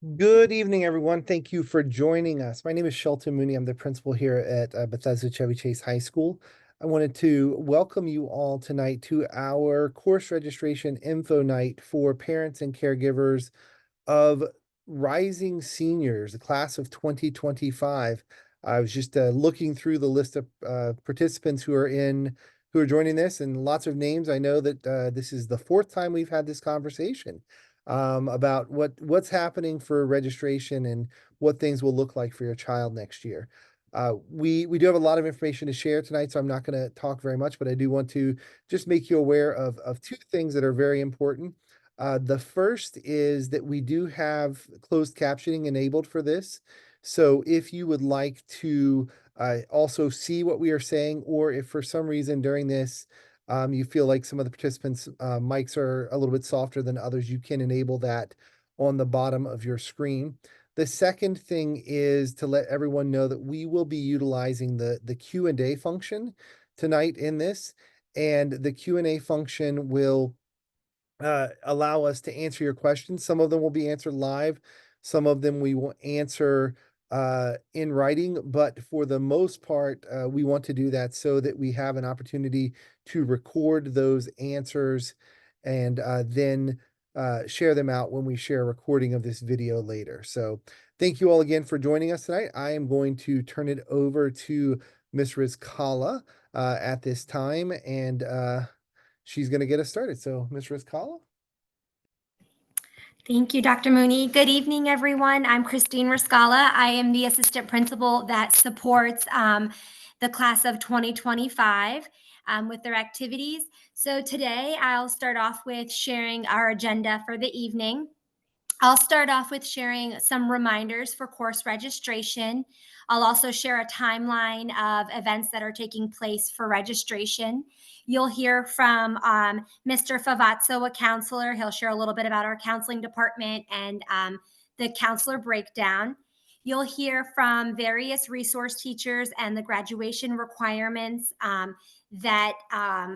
Good evening, everyone. Thank you for joining us. My name is Shelton Mooney. I'm the principal here at Bethesda Chevy Chase High School. I wanted to welcome you all tonight to our course registration info night for parents and caregivers of rising seniors, the class of 2025. I was just looking through the list of participants who are joining this, and lots of names. I know that this is the fourth time we've had this conversation about what's happening for registration and what things will look like for your child next year. We do have a lot of information to share tonight, so I'm not going to talk very much, but I do want to just make you aware of two things that are very important. The first is that we do have closed captioning enabled for this. So if you would like to also see what we are saying, or if for some reason during this you feel like some of the participants' mics are a little bit softer than others, you can enable that on the bottom of your screen. The second thing is to let everyone know that we will be utilizing the Q&A function tonight in this, and the Q&A function will allow us to answer your questions. Some of them will be answered live. Some of them we will answer in writing, but for the most part, we want to do that so that we have an opportunity to record those answers and then share them out when we share a recording of this video later. So thank you all again for joining us tonight. I am going to turn it over to Ms. Rizkala at this time, and she's going to get us started. So, Ms. Rizkala? Thank you, Dr. Mooney. Good evening, everyone. I'm Christine Riscala. I am the assistant principal that supports the class of 2025 with their activities. So today I'll start off with sharing our agenda for the evening. I'll start off with sharing some reminders for course registration. I'll also share a timeline of events that are taking place for registration. You'll hear from Mr. Favazzo, a counselor. He'll share a little bit about our counseling department and the counselor breakdown. You'll hear from various resource teachers and the graduation requirements that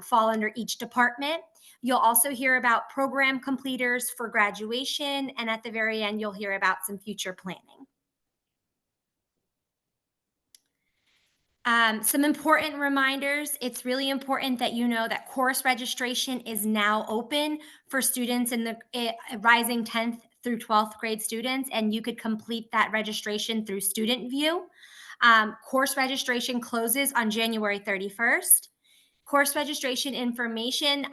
fall under each department. You'll also hear about program completers for graduation, and at the very end, you'll hear about some future planning. Some important reminders. It's really important that you know that course registration is now open for students in the rising 10th through 12th grade students, and you could complete that registration through Student View. Course registration closes on January 31st. Course registration information,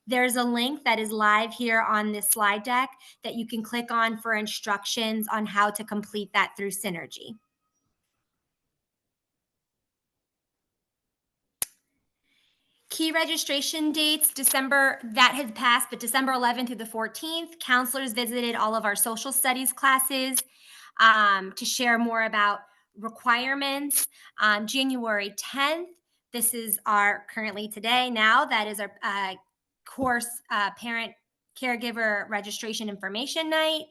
there's a link that is live here on this slide deck that you can click on for instructions on how to complete that through Synergy. Key registration dates, December, that has passed, but December 11th through the 14th, counselors visited all of our social studies classes to share more about requirements. January 10th, this is our currently today now, that is our course parent caregiver registration information night.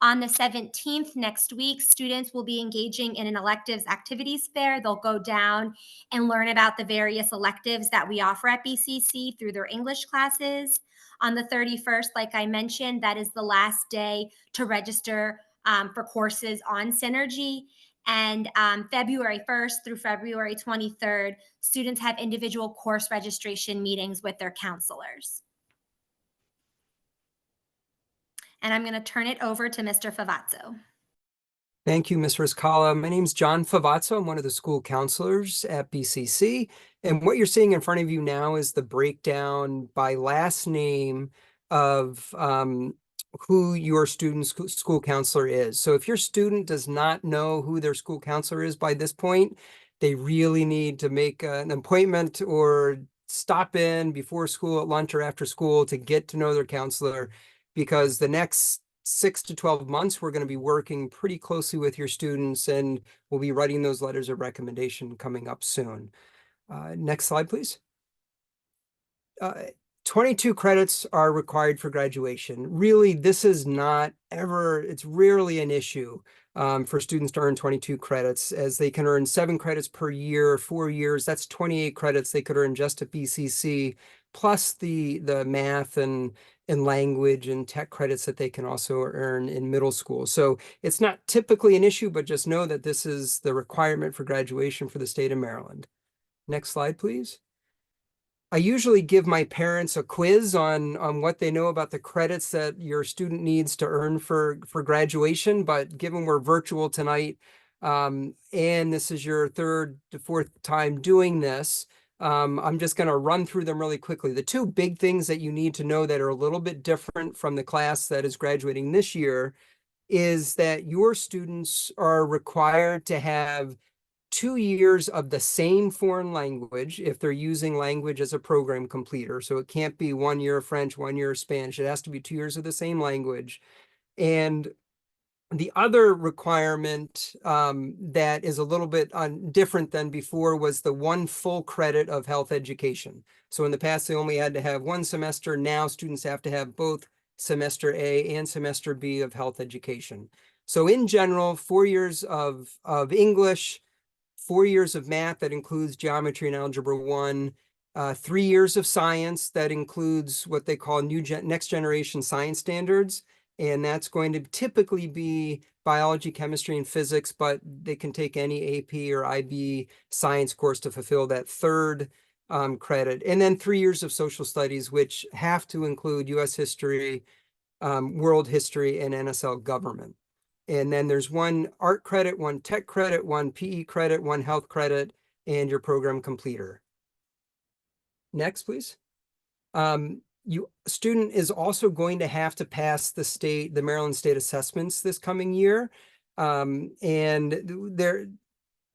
On the 17th next week, students will be engaging in an electives activities fair. They'll go down and learn about the various electives that we offer at BCC through their English classes. On the 31st, like I mentioned, that is the last day to register for courses on Synergy. And February 1st through February 23rd, students have individual course registration meetings with their counselors. And I'm going to turn it over to Mr. Favazzo. Thank you, Ms. Riscala. My name is John Favazzo. I'm one of the school counselors at BCC. And what you're seeing in front of you now is the breakdown by last name of who your student's school counselor is. So if your student does not know who their school counselor is by this point, they really need to make an appointment or stop in before school, at lunch, or after school to get to know their counselor, because the next 6 to 12 months, we're going to be working pretty closely with your students, and we'll be writing those letters of recommendation coming up soon. Next slide, please. 22 credits are required for graduation. Really, this is not ever, it's rarely an issue for students to earn 22 credits, as they can earn 7 credits per year, 4 years. That's 28 credits they could earn just at BCC, plus the math and and language and tech credits that they can also earn in middle school. So it's not typically an issue, but just know that this is the requirement for graduation for the state of Maryland. Next slide, please. I usually give my parents a quiz on what they know about the credits that your student needs to earn for graduation, but given we're virtual tonight, and this is your third to fourth time doing this, I'm just going to run through them really quickly. The two big things that you need to know that are a little bit different from the class that is graduating this year is that your students are required to have 2 years of the same foreign language if they're using language as a program completer. So it can't be 1 year of French, 1 year of Spanish. It has to be 2 years of the same language. And the other requirement that is a little bit different than before was the 1 full credit of health education. So in the past, they only had to have 1 semester. Now students have to have both semester A and semester B of health education. So in general, 4 years of English, 4 years of math that includes geometry and algebra 1, 3 years of science that includes what they call next generation science standards. And that's going to typically be biology, chemistry, and physics, but they can take any AP or IB science course to fulfill that third credit. And then 3 years of social studies, which have to include US history, world history, and NSL government. And then there's 1 art credit, 1 tech credit, 1 PE credit, 1 health credit, and your program completer. Next, please. Student is also going to have to pass the Maryland state assessments this coming year. And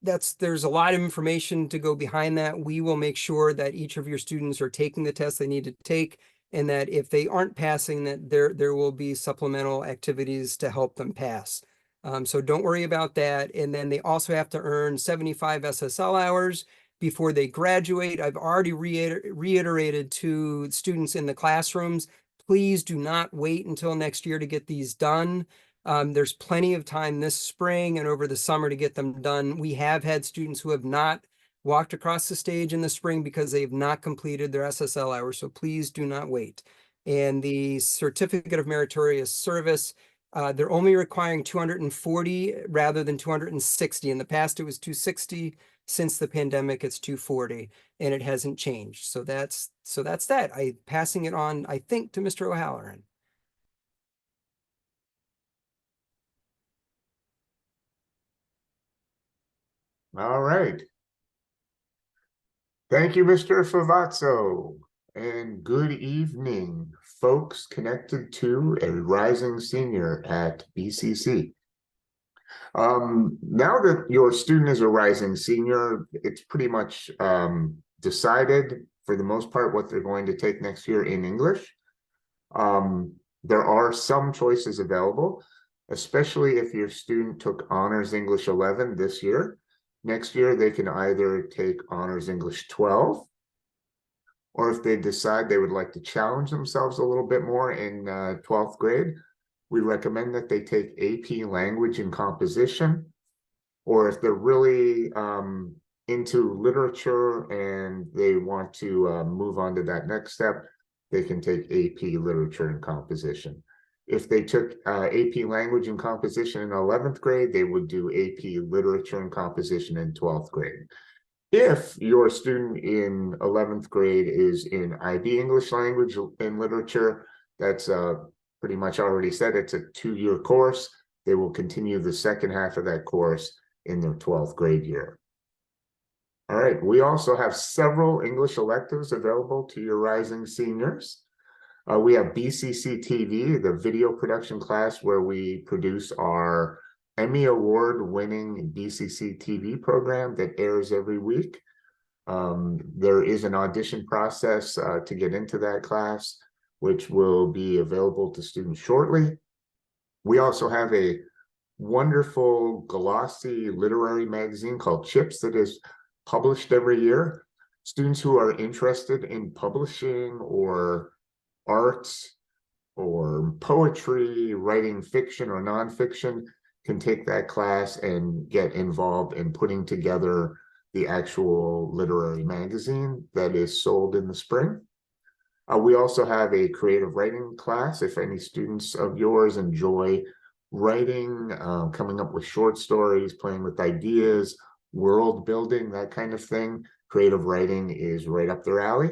there's a lot of information to go behind that. We will make sure that each of your students are taking the tests they need to take, and that if they aren't passing, that there will be supplemental activities to help them pass. So don't worry about that. And then they also have to earn 75 SSL hours before they graduate. I've already reiterated to students in the classrooms, please do not wait until next year to get these done. There's plenty of time this spring and over the summer to get them done. We have had students who have not walked across the stage in the spring because they have not completed their SSL hours, so please do not wait. And the Certificate of Meritorious Service, they're only requiring 240 rather than 260. In the past, it was 260. Since the pandemic, it's 240, and it hasn't changed. So that's that. I'm passing it on, I think, to Mr. O'Halloran. All right. Thank you, Mr. Favazzo, and good evening, folks connected to a rising senior at BCC. Now that your student is a rising senior, it's pretty much decided for the most part what they're going to take next year in English. There are some choices available, especially if your student took Honors English 11 this year. Next year, they can either take Honors English 12, or if they decide they would like to challenge themselves a little bit more in 12th grade, we recommend that they take AP Language and Composition, or if they're really into literature and they want to move on to that next step, they can take AP Literature and Composition. If they took AP Language and Composition in 11th grade, they would do AP Literature and Composition in 12th grade. If your student in 11th grade is in IB English Language and Literature, that's pretty much already said, it's a 2-year course. They will continue the second half of that course in their 12th grade year. All right, we also have several English electives available to your rising seniors. We have BCC TV, the video production class where we produce our Emmy Award-winning BCC TV program that airs every week. There is an audition process to get into that class, which will be available to students shortly. We also have a wonderful glossy literary magazine called Chips that is published every year. Students who are interested in publishing or arts or poetry, writing fiction or nonfiction, can take that class and get involved in putting together the actual literary magazine that is sold in the spring. We also have a creative writing class. If any students of yours enjoy writing, coming up with short stories, playing with ideas, world building, that kind of thing, creative writing is right up their alley.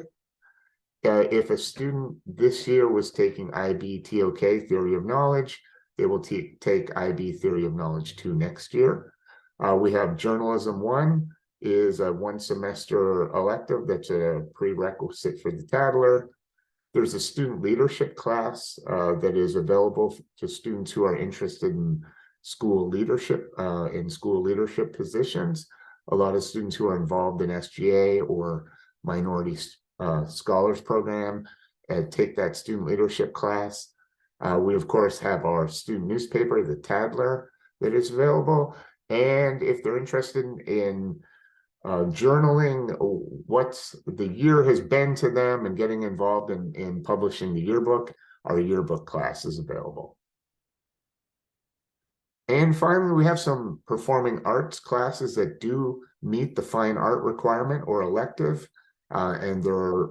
If a student this year was taking IB TOK, Theory of Knowledge, they will take IB Theory of Knowledge 2 next year. We have Journalism 1 is a 1 semester elective that's a prerequisite for the Tadler. There's a student leadership class that is available to students who are interested in school leadership positions. A lot of students who are involved in SGA or minority scholars program take that student leadership class. We of course have our student newspaper, the Tadler, that is available. And if they're interested in journaling what the year has been to them and getting involved in publishing the yearbook, our yearbook class is available. And finally, we have some performing arts classes that do meet the fine art requirement or elective, and they're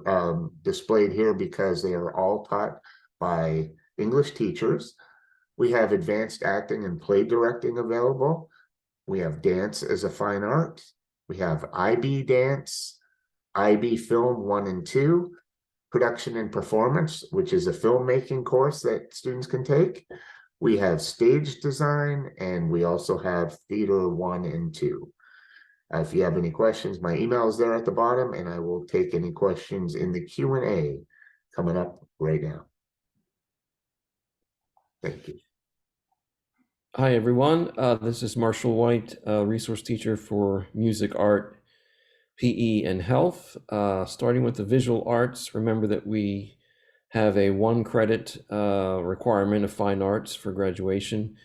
displayed here because they are all taught by English teachers. We have advanced acting and play directing available. We have dance as a fine art. We have IB dance, IB film 1 and 2, production and performance, which is a filmmaking course that students can take. We have stage design, and we also have theater 1 and 2. If you have any questions, my email is there at the bottom, and I will take any questions in the Q&A coming up right now. Thank you. Hi, everyone. This is Marshall White, resource teacher for music, art, PE, and health. Starting with the visual arts, remember that we have a 1 credit requirement of fine arts for graduation.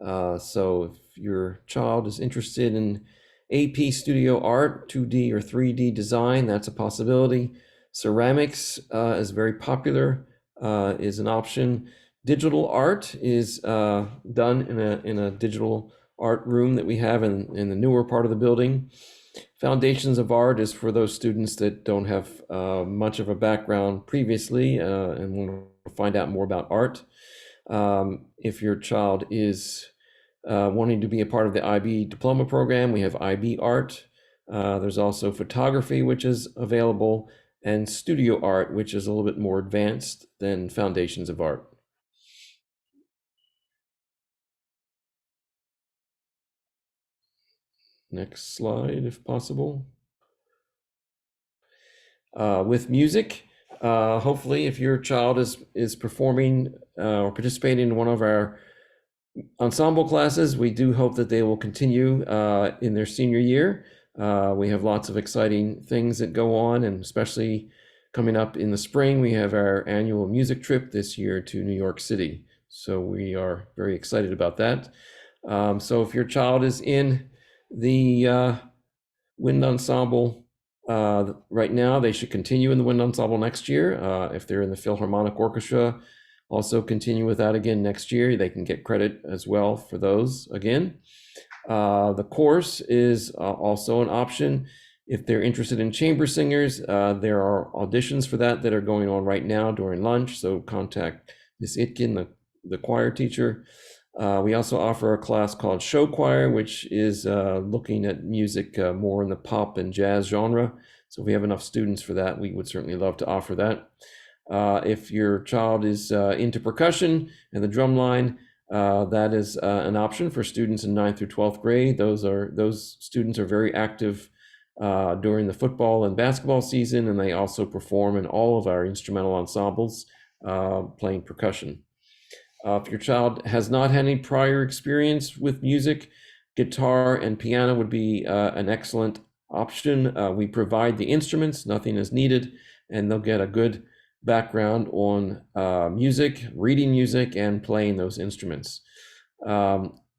So if your child is interested in AP Studio Art, 2D or 3D design, that's a possibility. Ceramics is very popular, is an option. Digital art is done in a digital art room that we have in the newer part of the building. Foundations of art is for those students that don't have much of a background previously and want to find out more about art. If your child is wanting to be a part of the IB diploma program, we have IB art. There's also photography, which is available, and studio art, which is a little bit more advanced than foundations of art. Next slide, if possible. With music, hopefully, if your child is performing or participating in one of our ensemble classes, we do hope that they will continue in their senior year. We have lots of exciting things that go on, and especially coming up in the spring, we have our annual music trip this year to New York City. So we are very excited about that. So if your child is in the wind ensemble right now, they should continue in the wind ensemble next year. If they're in the Philharmonic Orchestra, also continue with that again next year. They can get credit as well for those again. The course is also an option. If they're interested in chamber singers, there are auditions for that are going on right now during lunch. So contact Ms. Itkin, the choir teacher. We also offer a class called Show Choir, which is looking at music more in the pop and jazz genre. So if we have enough students for that, we would certainly love to offer that. If your child is into percussion and the drum line, that is an option for students in 9th through 12th grade. Those students are very active during the football and basketball season, and they also perform in all of our instrumental ensembles playing percussion. If your child has not had any prior experience with music, guitar and piano would be an excellent option. We provide the instruments, nothing is needed, and they'll get a good background on music, reading music, and playing those instruments.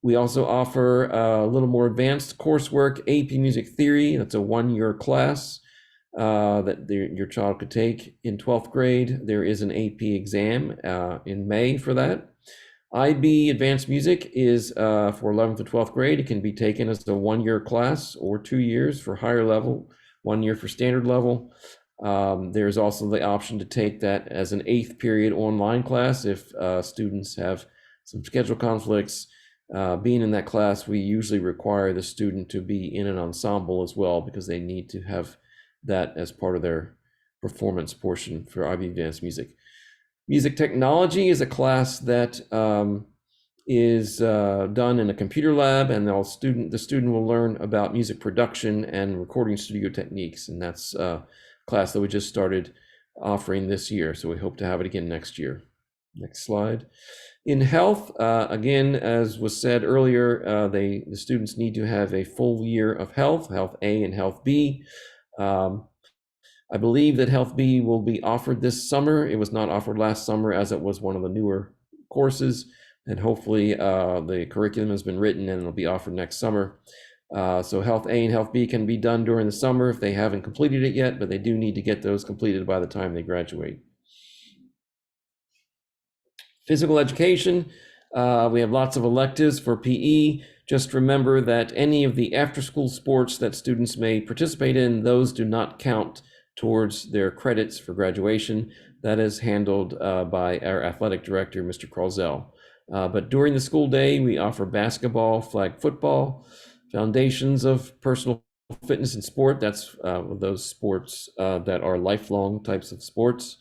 We also offer a little more advanced coursework, AP Music Theory. That's a 1-year class that your child could take in 12th grade. There is an AP exam in May for that. IB Advanced Music is for 11th to 12th grade. It can be taken as a 1-year class or 2 years for higher level, 1 year for standard level. There's also the option to take that as an 8th period online class if students have some schedule conflicts. Being in that class, we usually require the student to be in an ensemble as well because they need to have that as part of their performance portion for IB Advanced Music. Music Technology is a class that is done in a computer lab, and the student will learn about music production and recording studio techniques, and that's a class that we just started offering this year, so we hope to have it again next year. Next slide. In health, again, as was said earlier, the students need to have a full year of health A and health B. I believe that Health B will be offered this summer. It was not offered last summer as it was one of the newer courses, and hopefully the curriculum has been written and it'll be offered next summer. So Health A and Health B can be done during the summer if they haven't completed it yet, but they do need to get those completed by the time they graduate. Physical education, we have lots of electives for PE. Just remember that any of the after-school sports that students may participate in, those do not count towards their credits for graduation. That is handled by our athletic director, Mr. Kralzel. But during the school day, we offer basketball, flag football, foundations of personal fitness and sport. That's those sports that are lifelong types of sports.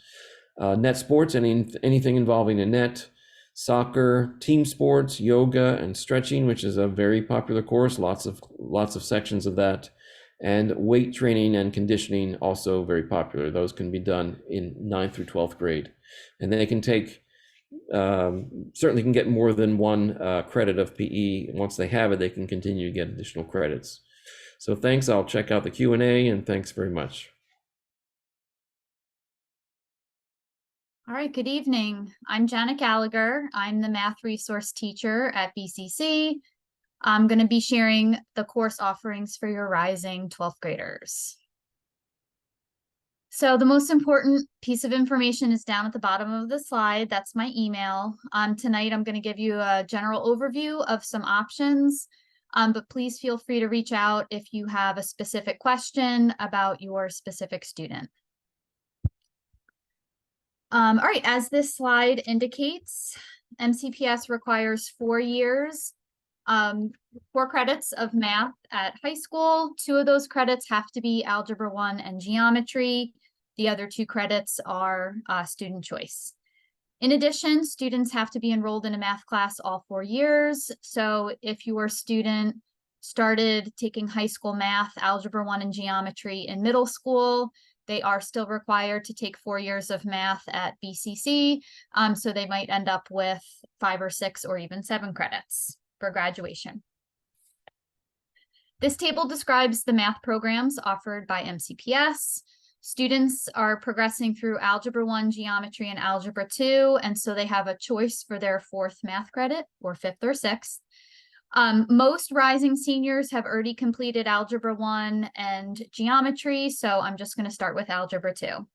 Net sports, anything involving a net, soccer, team sports, yoga, and stretching, which is a very popular course, lots of sections of that. And weight training and conditioning, also very popular. Those can be done in 9th through 12th grade. And they can take, certainly can get more than one credit of PE. Once they have it, they can continue to get additional credits. So thanks, I'll check out the Q&A, and thanks very much. All right, good evening. I'm Janet Gallagher. I'm the math resource teacher at BCC. I'm going to be sharing the course offerings for your rising 12th graders. So the most important piece of information is down at the bottom of the slide. That's my email. Tonight, I'm going to give you a general overview of some options, but please feel free to reach out if you have a specific question about your specific student. All right, as this slide indicates, MCPS requires 4 years, 4 credits of math at high school. 2 of those credits have to be Algebra 1 and Geometry. The other 2 credits are student choice. In addition, students have to be enrolled in a math class all 4 years. So if your student started taking high school math, Algebra 1 and Geometry in middle school, they are still required to take 4 years of math at BCC. So they might end up with 5 or 6 or even 7 credits for graduation. This table describes the math programs offered by MCPS. Students are progressing through Algebra 1, Geometry, and Algebra 2, and so they have a choice for their 4th math credit, or 5th or 6th. Most rising seniors have already completed Algebra 1 and Geometry, so I'm just going to start with Algebra 2.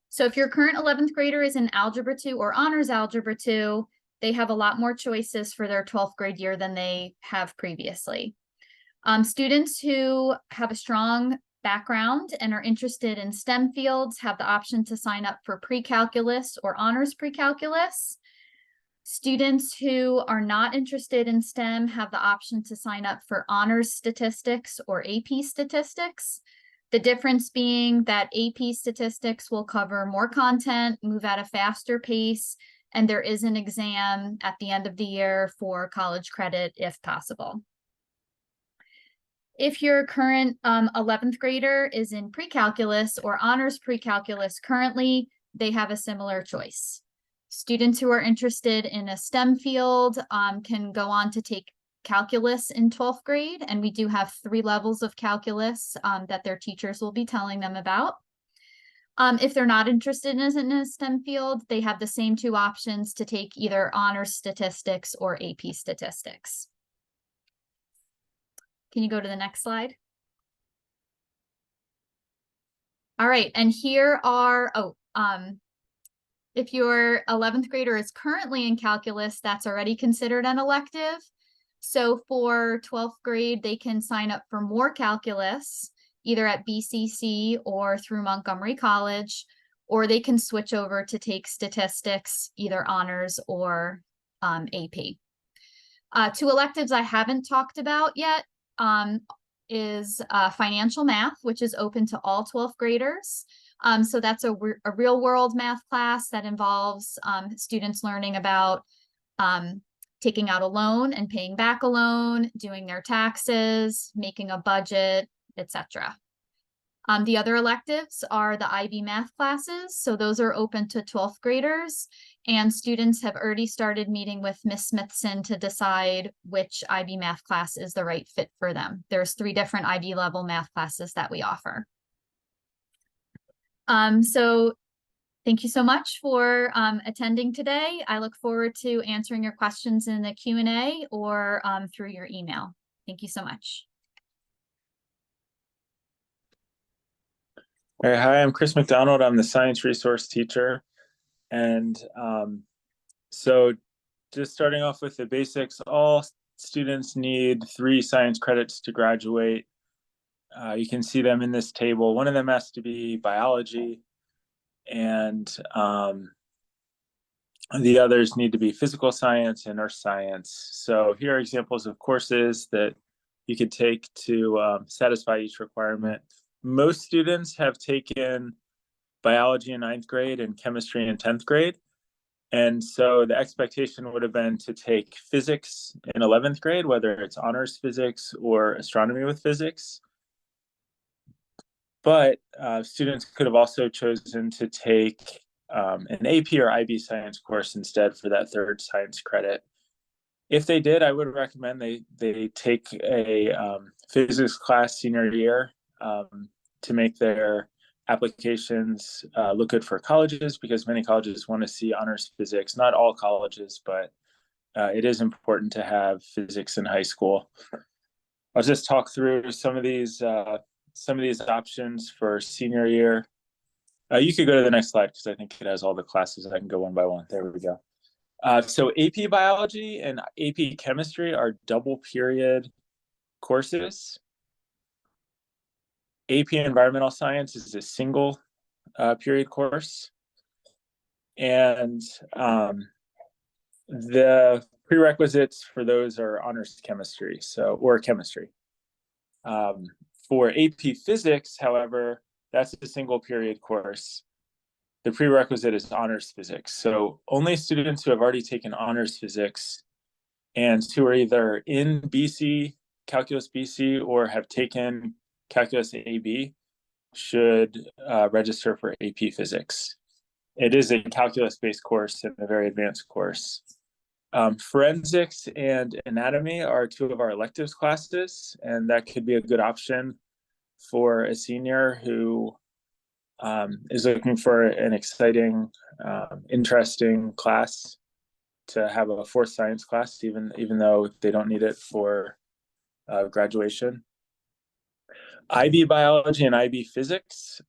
So if your current 11th grader is in Algebra 2 or Honors Algebra 2, they have a lot more choices for their 12th grade year than they have previously. Students who have a strong background and are interested in STEM fields have the option to sign up for pre-calculus or honors pre-calculus. Students who are not interested in STEM have the option to sign up for honors statistics or AP statistics. The difference being that AP statistics will cover more content, move at a faster pace, and there is an exam at the end of the year for college credit if possible. If your current 11th grader is in pre-calculus or honors pre-calculus currently, they have a similar choice. Students who are interested in a STEM field can go on to take calculus in 12th grade, and we do have 3 levels of calculus that their teachers will be telling them about. If they're not interested in a STEM field, they have the same 2 options to take either honors statistics or AP statistics. Can you go to the next slide? All right, and here are, if your 11th grader is currently in calculus, that's already considered an elective. So for 12th grade, they can sign up for more calculus. either at BCC or through Montgomery College, or they can switch over to take statistics, either honors or AP. Two electives I haven't talked about yet is financial math, which is open to all 12th graders. So that's a real world math class that involves students learning about taking out a loan and paying back a loan, doing their taxes, making a budget, etc. The other electives are the IB math classes. So those are open to 12th graders, and students have already started meeting with Miss Smithson to decide which IB math class is the right fit for them. There's 3 different IB level math classes that we offer. So thank you so much for attending today. I look forward to answering your questions in the Q&A or through your email. Thank you so much. All right, hi, I'm Chris McDonald. I'm the science resource teacher. And so just starting off with the basics, all students need 3 science credits to graduate. You can see them in this table. One of them has to be biology, and the others need to be physical science and earth science. So here are examples of courses that you could take to satisfy each requirement. Most students have taken biology in 9th grade and chemistry in 10th grade. And so the expectation would have been to take physics in 11th grade, whether it's honors physics or astronomy with physics. But students could have also chosen to take an AP or IB science course instead for that 3rd science credit. If they did, I would recommend they take a physics class senior year to make their applications look good for colleges, because many colleges want to see honors physics. Not all colleges, but it is important to have physics in high school. I'll just talk through some of these options for senior year. You could go to the next slide because I think it has all the classes. I can go one by one. There we go. So AP biology and AP chemistry are double period courses. AP environmental science is a single period course. And the prerequisites for those are honors chemistry, or chemistry. For AP physics, however, that's a single period course. The prerequisite is honors physics. So only students who have already taken honors physics and who are either in BC, Calculus BC, or have taken Calculus AB should register for AP physics. It is a calculus-based course and a very advanced course. Forensics and anatomy are 2 of our electives classes, and that could be a good option for a senior who is looking for an exciting, interesting class to have a 4th science class, even though they don't need it for graduation. IB biology and IB physics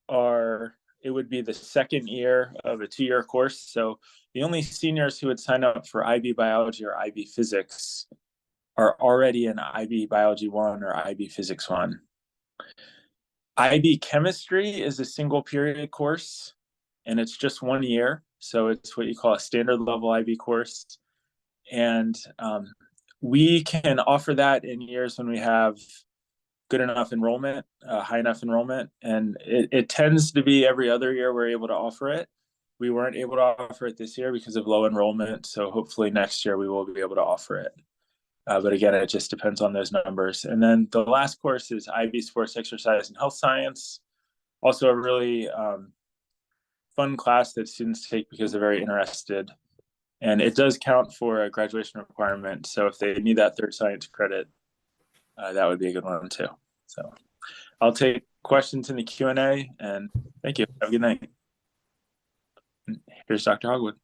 it would be the 2nd year of a 2-year course. So the only seniors who would sign up for IB biology or IB physics are already in IB biology 1 or IB physics 1. IB chemistry is a single period course, and it's just 1 year. So it's what you call a standard level IB course. And we can offer that in years when we have good enough enrollment, high enough enrollment. And it tends to be every other year we're able to offer it. We weren't able to offer it this year because of low enrollment. So hopefully next year we will be able to offer it. But again, it just depends on those numbers. And then the last course is IB Sports, Exercise, and Health Science. Also a really fun class that students take because they're very interested. And it does count for a graduation requirement. So if they need that 3rd science credit, that would be a good one too. So I'll take questions in the Q&A, and thank you. Have a good night. Here's Dr. Hogwood.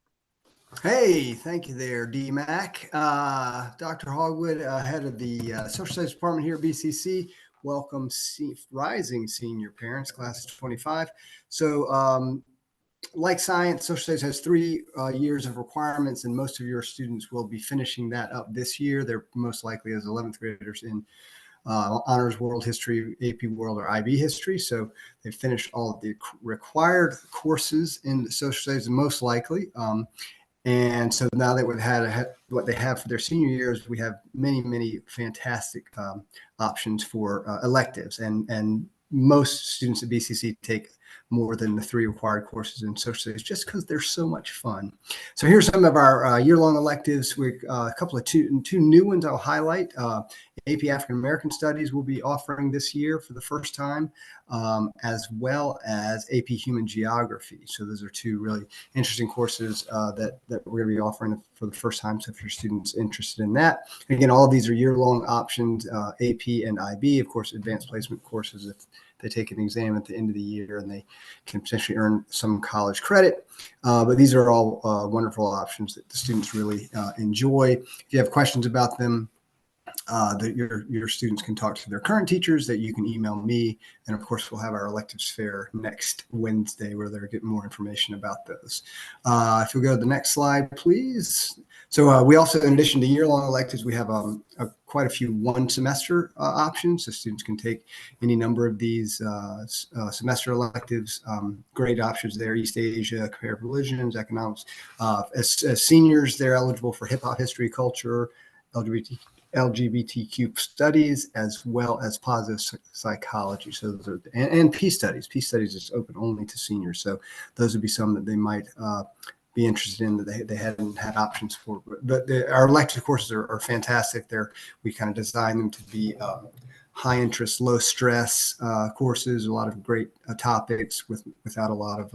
Hey, thank you there, DMAC. Dr. Hogwood, head of the Social Studies Department here at BCC. Welcome rising senior parents, class of 25. So like science, social studies has 3 years of requirements, and most of your students will be finishing that up this year. They're most likely as 11th graders in honors world history, AP world, or IB history. So they finished all of the required courses in social studies, most likely. And so now that we've had what they have for their senior years, we have many fantastic options for electives. And most students at BCC take more than the 3 required courses in social studies just because they're so much fun. So here's some of our year-long electives. We a couple of two new ones I'll highlight. AP African American Studies will be offering this year for the first time, as well as AP Human Geography. So those are 2 really interesting courses that we're going to be offering for the first time. So if your students interested in that, and again, all of these are year-long options, AP and IB, of course, advanced placement courses if they take an exam at the end of the year and they can potentially earn some college credit. But these are all wonderful options that the students really enjoy. If you have questions about them, that your students can talk to their current teachers, that you can email me. And of course, we'll have our electives fair next Wednesday where they're getting more information about those. If you'll go to the next slide, please. So we also, in addition to year-long electives, we have quite a few one-semester options. So students can take any number of these semester electives. Great options there: East Asia, comparative religions, economics. As seniors, they're eligible for hip hop, history, culture, LGBTQ studies, as well as positive psychology. So those are, and Peace Studies. Peace Studies is open only to seniors. So those would be some that they might be interested in that they hadn't had options for. But our elective courses are fantastic. We kind of designed them to be high interest, low stress courses, a lot of great topics without a lot of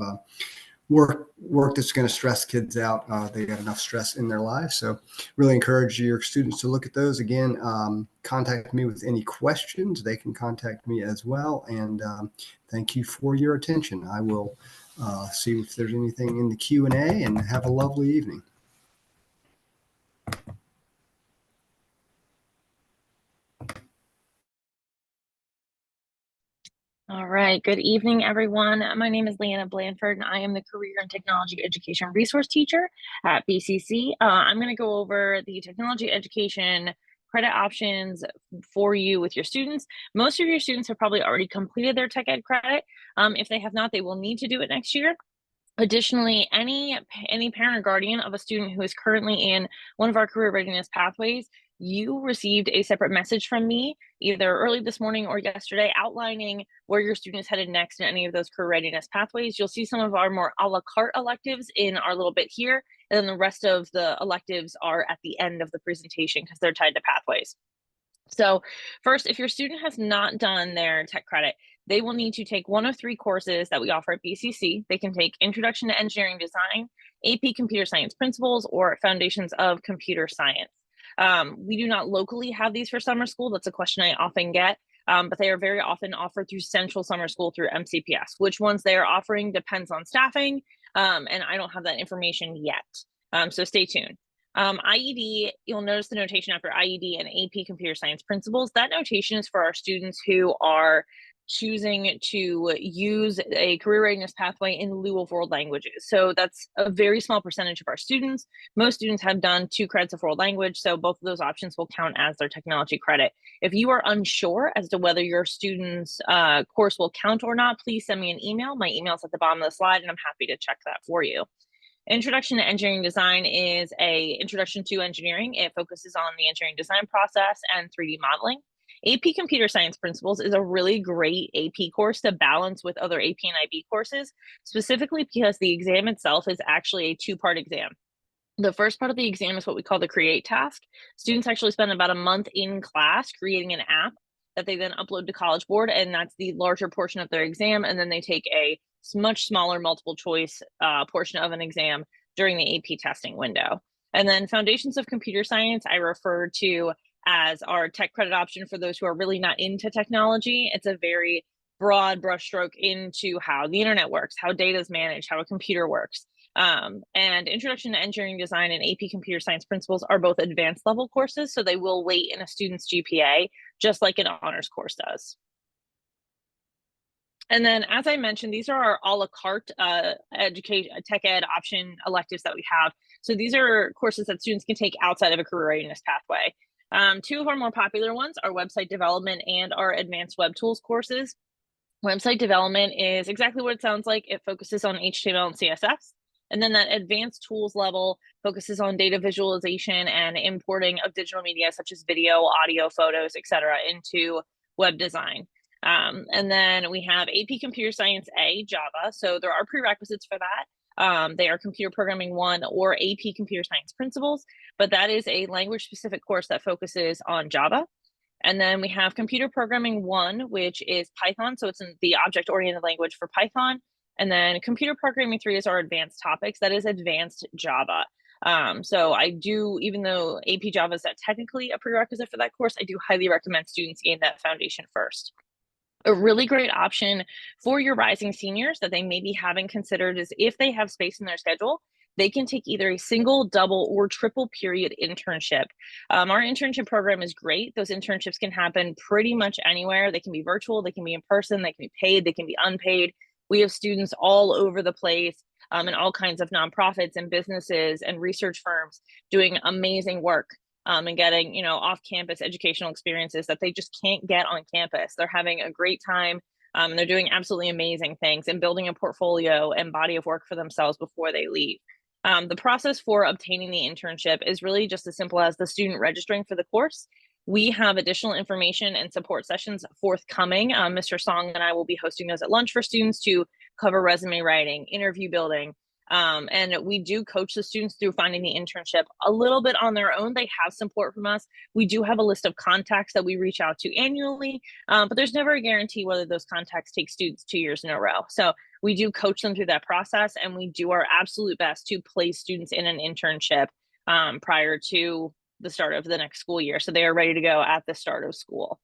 work that's going to stress kids out. They got enough stress in their lives. So really encourage your students to look at those. Again, contact me with any questions. They can contact me as well. And thank you for your attention. I will see if there's anything in the Q&A, and have a lovely evening. All right, good evening, everyone. My name is Leanna Blanford, and I am the Career and Technology Education Resource Teacher at BCC. I'm going to go over the technology education credit options for you with your students. Most of your students have probably already completed their tech ed credit. If they have not, they will need to do it next year. Additionally, any parent or guardian of a student who is currently in one of our career readiness pathways, you received a separate message from me either early this morning or yesterday outlining where your student is headed next in any of those career readiness pathways. You'll see some of our more a la carte electives in our little bit here, and then the rest of the electives are at the end of the presentation because they're tied to pathways. So first, if your student has not done their tech credit, they will need to take one of 3 courses that we offer at BCC. They can take Introduction to Engineering Design, AP Computer Science Principles, or Foundations of Computer Science. We do not locally have these for summer school. That's a question I often get, but they are very often offered through Central Summer School through MCPS. Which ones they are offering depends on staffing, and I don't have that information yet. So stay tuned. IED, you'll notice the notation after IED and AP Computer Science Principles. That notation is for our students who are choosing to use a career readiness pathway in lieu of world languages. So that's a very small percentage of our students. Most students have done 2 credits of world language, so both of those options will count as their technology credit. If you are unsure as to whether your student's course will count or not, please send me an email. My email is at the bottom of the slide, and I'm happy to check that for you. Introduction to Engineering Design is an introduction to engineering. It focuses on the engineering design process and 3D modeling. AP Computer Science Principles is a really great AP course to balance with other AP and IB courses, specifically because the exam itself is actually a 2-part exam. The first part of the exam is what we call the create task. Students actually spend about a month in class creating an app that they then upload to College Board, and that's the larger portion of their exam. And then they take a much smaller multiple choice portion of an exam during the AP testing window. And then Foundations of Computer Science, I refer to as our tech credit option for those who are really not into technology. It's a very broad brushstroke into how the internet works, how data is managed, how a computer works. And Introduction to Engineering Design and AP Computer Science Principles are both advanced level courses, so they will weight in a student's GPA, just like an honors course does. And then, as I mentioned, these are our a la carte tech ed option electives that we have. So these are courses that students can take outside of a career readiness pathway. Two of our more popular ones are website development and our advanced web tools courses. Website development is exactly what it sounds like. It focuses on HTML and CSS. And then that advanced tools level focuses on data visualization and importing of digital media such as video, audio, photos, etc., into web design. And then we have AP Computer Science A, Java. So there are prerequisites for that. They are Computer Programming 1 or AP Computer Science Principles, but that is a language specific course that focuses on Java. And then we have Computer Programming 1, which is Python. So it's in the object-oriented language for Python. And then Computer Programming 3 is our advanced topics. That is advanced Java. So I do, even though AP Java is not technically a prerequisite for that course, I do highly recommend students gain that foundation first. A really great option for your rising seniors that they maybe haven't considered is if they have space in their schedule, they can take either a single, double, or triple period internship. Our internship program is great. Those internships can happen pretty much anywhere. They can be virtual, they can be in person, they can be paid, they can be unpaid. We have students all over the place in all kinds of nonprofits and businesses and research firms doing amazing work. And getting, you know, off-campus educational experiences that they just can't get on campus. They're having a great time. And they're doing absolutely amazing things and building a portfolio and body of work for themselves before they leave. The process for obtaining the internship is really just as simple as the student registering for the course. We have additional information and support sessions forthcoming. Mr. Song and I will be hosting those at lunch for students to cover resume writing, interview building, and we do coach the students through finding the internship a little bit on their own. They have support from us. We do have a list of contacts that we reach out to annually, but there's never a guarantee whether those contacts take students 2 years in a row. So we do coach them through that process, and we do our absolute best to place students in an internship prior to the start of the next school year. So they are ready to go at the start of school.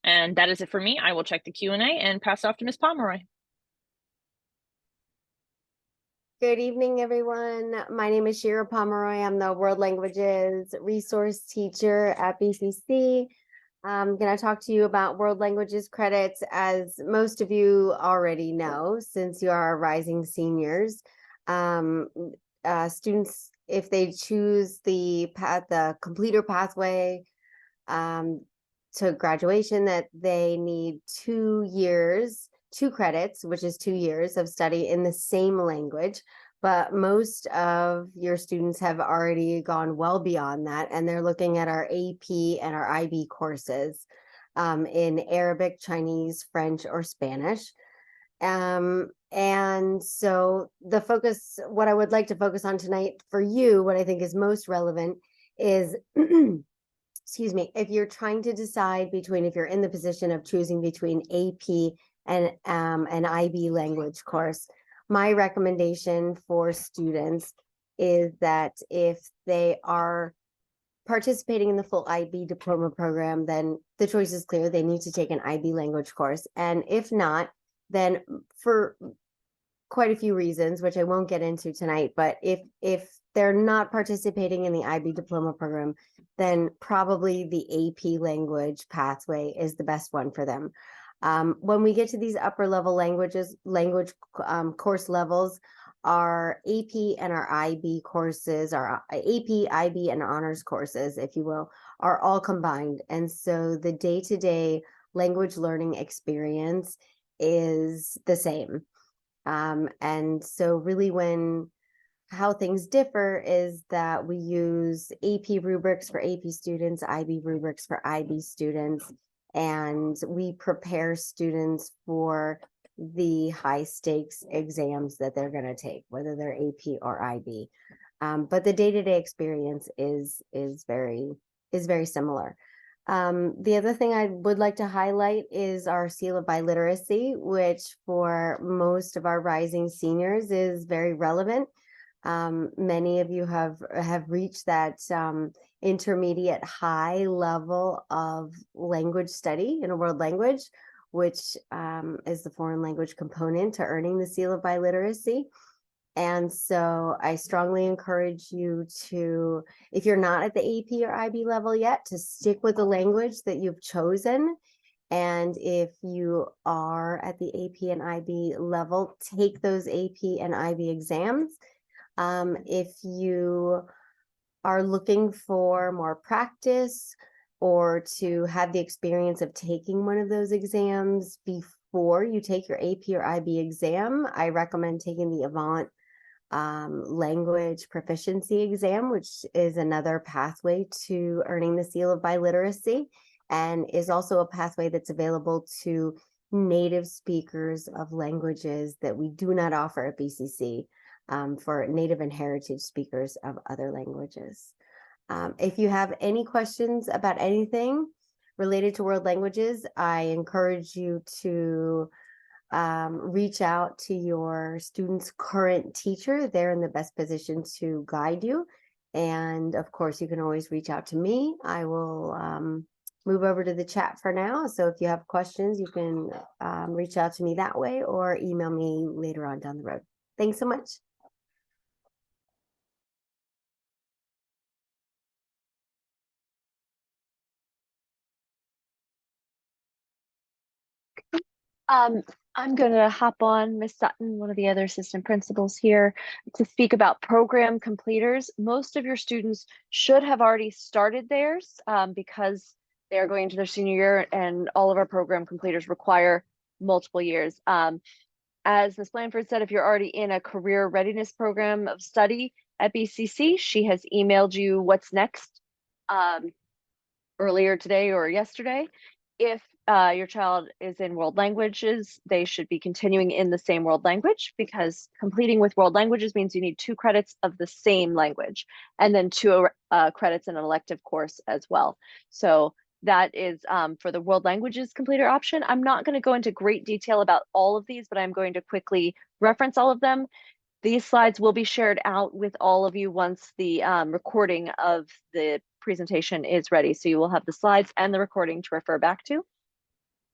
And that is it for me. I will check the Q&A and pass it off to Ms. Pomeroy. Good evening, everyone. My name is Shira Pomeroy. I'm the World Languages Resource Teacher at BCC. I'm going to talk to you about World Languages credits, as most of you already know, since you are rising seniors. Students, if they choose the completer pathway to graduation, that they need 2 years, 2 credits, which is 2 years of study in the same language. But most of your students have already gone well beyond that, and they're looking at our AP and our IB courses in Arabic, Chinese, French, or Spanish. And so the focus, what I would like to focus on tonight for you, what I think is most relevant is excuse me, if you're trying to decide between, if you're in the position of choosing between AP and an IB language course, my recommendation for students is that if they are participating in the full IB diploma program, then the choice is clear. They need to take an IB language course. And if not, then for quite a few reasons, which I won't get into tonight, but if they're not participating in the IB diploma program, then probably the AP language pathway is the best one for them. When we get to these upper level language course levels, our AP and our IB courses, our AP, IB, and honors courses, if you will, are all combined. And so the day-to-day language learning experience is the same. And so really how things differ is that we use AP rubrics for AP students, IB rubrics for IB students, and we prepare students for the high stakes exams that they're going to take, whether they're AP or IB. But the day-to-day experience is very similar. The other thing I would like to highlight is our seal of biliteracy, which for most of our rising seniors is very relevant. Many of you have reached that intermediate high level of language study in a world language, which is the foreign language component to earning the seal of biliteracy. And so I strongly encourage you to, if you're not at the AP or IB level yet, to stick with the language that you've chosen. And if you are at the AP and IB level, take those AP and IB exams. If you are looking for more practice or to have the experience of taking one of those exams before you take your AP or IB exam, I recommend taking the Avant language proficiency exam, which is another pathway to earning the seal of biliteracy, and is also a pathway that's available to native speakers of languages that we do not offer at BCC, for native and heritage speakers of other languages. If you have any questions about anything related to world languages, I encourage you to reach out to your student's current teacher. They're in the best position to guide you. And of course, you can always reach out to me. I will move over to the chat for now. So if you have questions, you can reach out to me that way or email me later on down the road. Thanks so much. I'm going to hop on, Miss Sutton, one of the other assistant principals here, to speak about program completers. Most of your students should have already started theirs because they are going into their senior year, and all of our program completers require multiple years. As Ms. Blanford said, if you're already in a career readiness program of study at BCC, she has emailed you what's next earlier today or yesterday. If your child is in world languages, they should be continuing in the same world language, because completing with world languages means you need 2 credits of the same language and then 2 credits in an elective course as well. So that is for the world languages completer option. I'm not going to go into great detail about all of these, but I'm going to quickly reference all of them. These slides will be shared out with all of you once the recording of the presentation is ready. So you will have the slides and the recording to refer back to.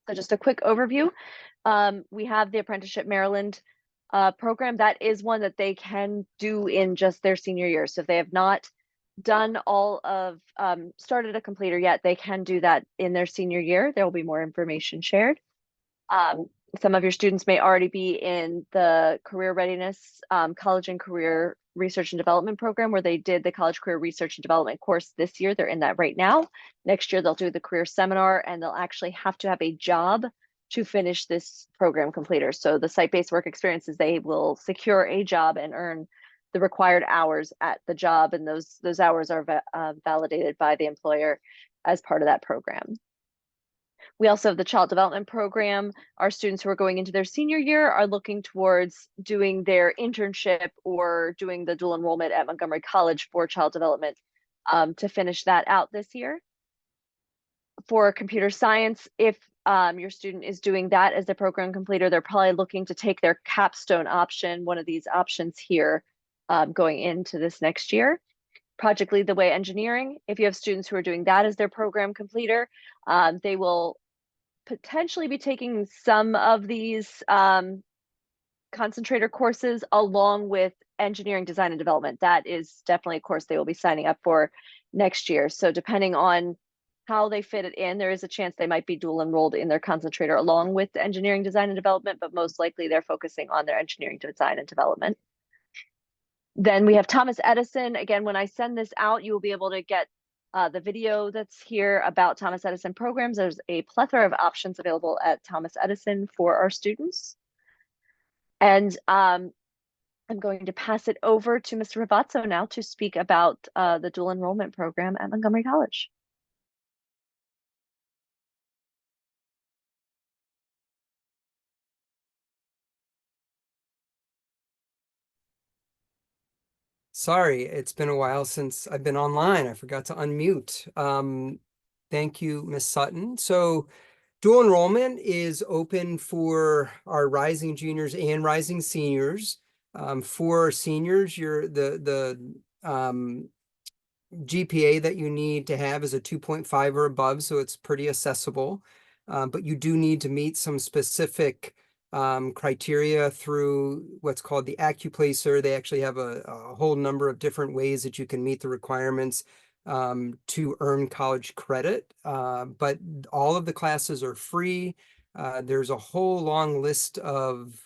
So just a quick overview. We have the Apprenticeship Maryland program. That is one that they can do in just their senior year. So if they have not done all of, started a completer yet, they can do that in their senior year. There will be more information shared. Some of your students may already be in the career readiness college and career research and development program, where they did the college career research and development course this year. They're in that right now. Next year, they'll do the career seminar, and they'll actually have to have a job to finish this program completer. So the site-based work experiences, they will secure a job and earn the required hours at the job, and those hours are validated by the employer as part of that program. We also have the child development program. Our students who are going into their senior year are looking towards doing their internship or doing the dual enrollment at Montgomery College for child development to finish that out this year. For computer science, if your student is doing that as their program completer, they're probably looking to take their capstone option, one of these options here, going into this next year. Project Lead the Way Engineering, if you have students who are doing that as their program completer, they will potentially be taking some of these concentrator courses along with engineering design and development. That is definitely a course they will be signing up for next year. So depending on how they fit it in, there is a chance they might be dual enrolled in their concentrator along with the engineering design and development, but most likely they're focusing on their engineering design and development. Then we have Thomas Edison. Again, when I send this out, you will be able to get the video that's here about Thomas Edison programs. There's a plethora of options available at Thomas Edison for our students. And I'm going to pass it over to Mr. Ravazzo now to speak about the dual enrollment program at Montgomery College. Sorry, it's been a while since I've been online. I forgot to unmute. Thank you, Ms. Sutton. So dual enrollment is open for our rising juniors and rising seniors. For seniors, the GPA that you need to have is a 2.5 or above, so it's pretty accessible. But you do need to meet some specific criteria through what's called the AccuPlacer. They actually have a whole number of different ways that you can meet the requirements to earn college credit. But all of the classes are free. There's a whole long list of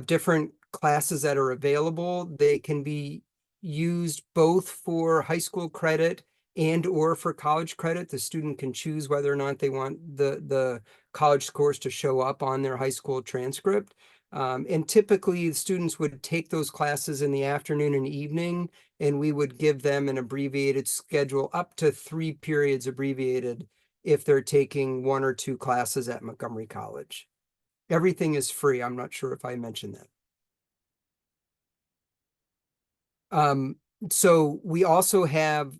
different classes that are available. They can be used both for high school credit and or for college credit. The student can choose whether or not they want the college scores to show up on their high school transcript. And typically, students would take those classes in the afternoon and evening, and we would give them an abbreviated schedule, up to 3 periods abbreviated, if they're taking 1 or 2 classes at Montgomery College. Everything is free. I'm not sure if I mentioned that. So we also have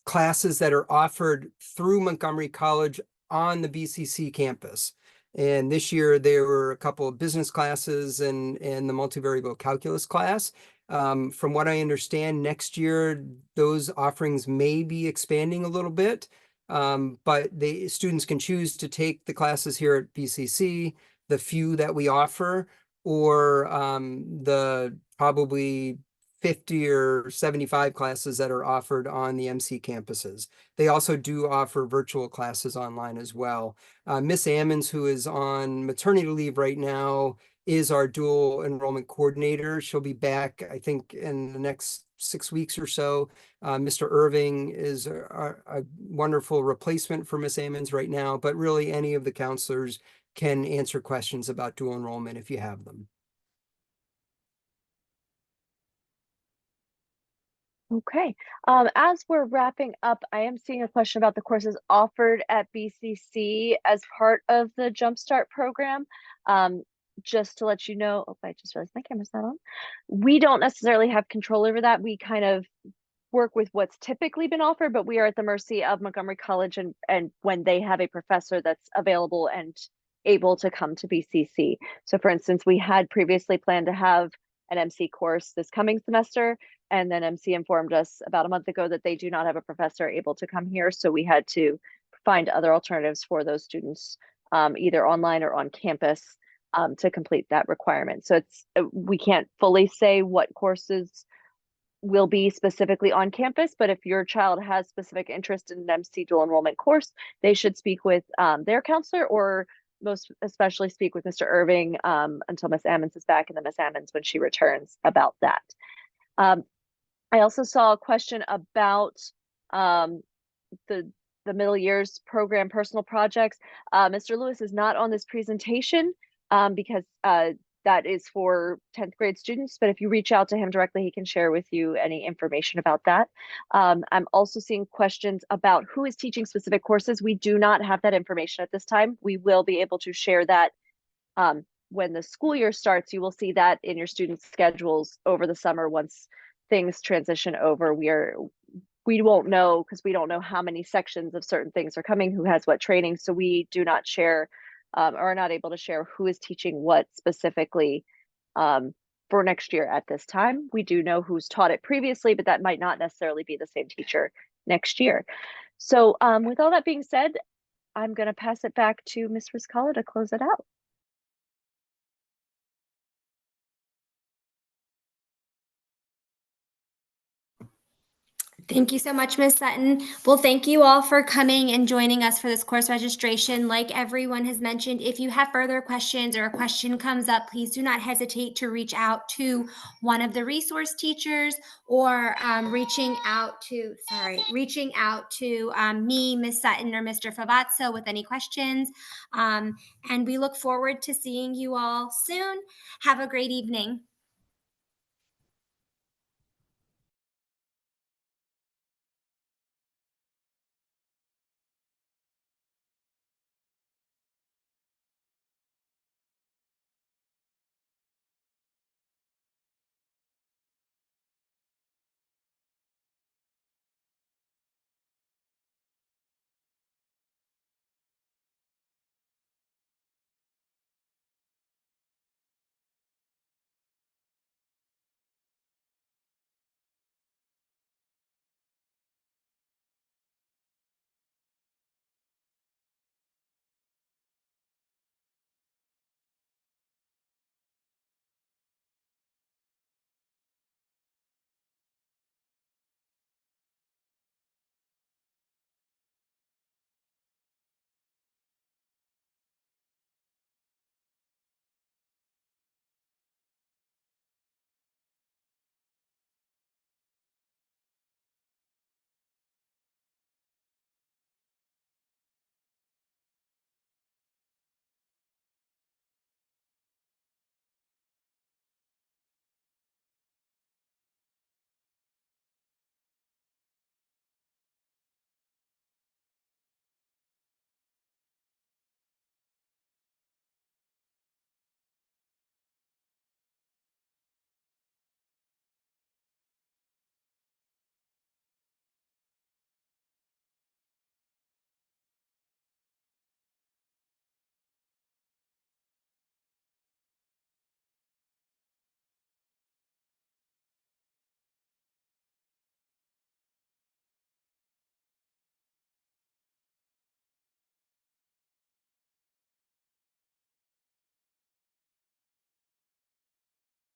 classes that are offered through Montgomery College on the BCC campus. And this year there were a couple of business classes and the multivariable calculus class. From what I understand, next year those offerings may be expanding a little bit, but the students can choose to take the classes here at BCC, the few that we offer, or the probably 50 or 75 classes that are offered on the MC campuses. They also do offer virtual classes online as well. Miss Ammons, who is on maternity leave right now, is our dual enrollment coordinator. She'll be back, I think, in the next 6 weeks or so. Mr. Irving is a wonderful replacement for Miss Ammons right now, but really any of the counselors can answer questions about dual enrollment if you have them. Okay. As we're wrapping up, I am seeing a question about the courses offered at BCC as part of the Jumpstart program. Just to let you know, oh, I just realized my camera's not on. We don't necessarily have control over that. We kind of work with what's typically been offered, but we are at the mercy of Montgomery College and when they have a professor that's available and able to come to BCC. So for instance, we had previously planned to have an MC course this coming semester, and then MC informed us about a month ago that they do not have a professor able to come here. So we had to find other alternatives for those students, either online or on campus, to complete that requirement. So we can't fully say what courses will be specifically on campus, but if your child has specific interest in an MC dual enrollment course, they should speak with their counselor, or most especially speak with Mr. Irving until Miss Ammons is back, and then Miss Ammons when she returns about that. I also saw a question about the middle years program personal projects. Mr. Lewis is not on this presentation because that is for 10th grade students, but if you reach out to him directly, he can share with you any information about that. I'm also seeing questions about who is teaching specific courses. We do not have that information at this time. We will be able to share that when the school year starts. You will see that in your students' schedules over the summer once things transition over. We won't know because we don't know how many sections of certain things are coming, who has what training. So we do not share or are not able to share who is teaching what specifically for next year at this time. We do know who's taught it previously, but that might not necessarily be the same teacher next year. So with all that being said, I'm going to pass it back to Ms. Riscala to close it out. Thank you so much, Ms. Sutton. Well, thank you all for coming and joining us for this course registration. Like everyone has mentioned, if you have further questions or a question comes up, please do not hesitate to reach out to one of the resource teachers or reaching out to me, Ms. Sutton, or Mr. Favazzo with any questions. And we look forward to seeing you all soon. Have a great evening.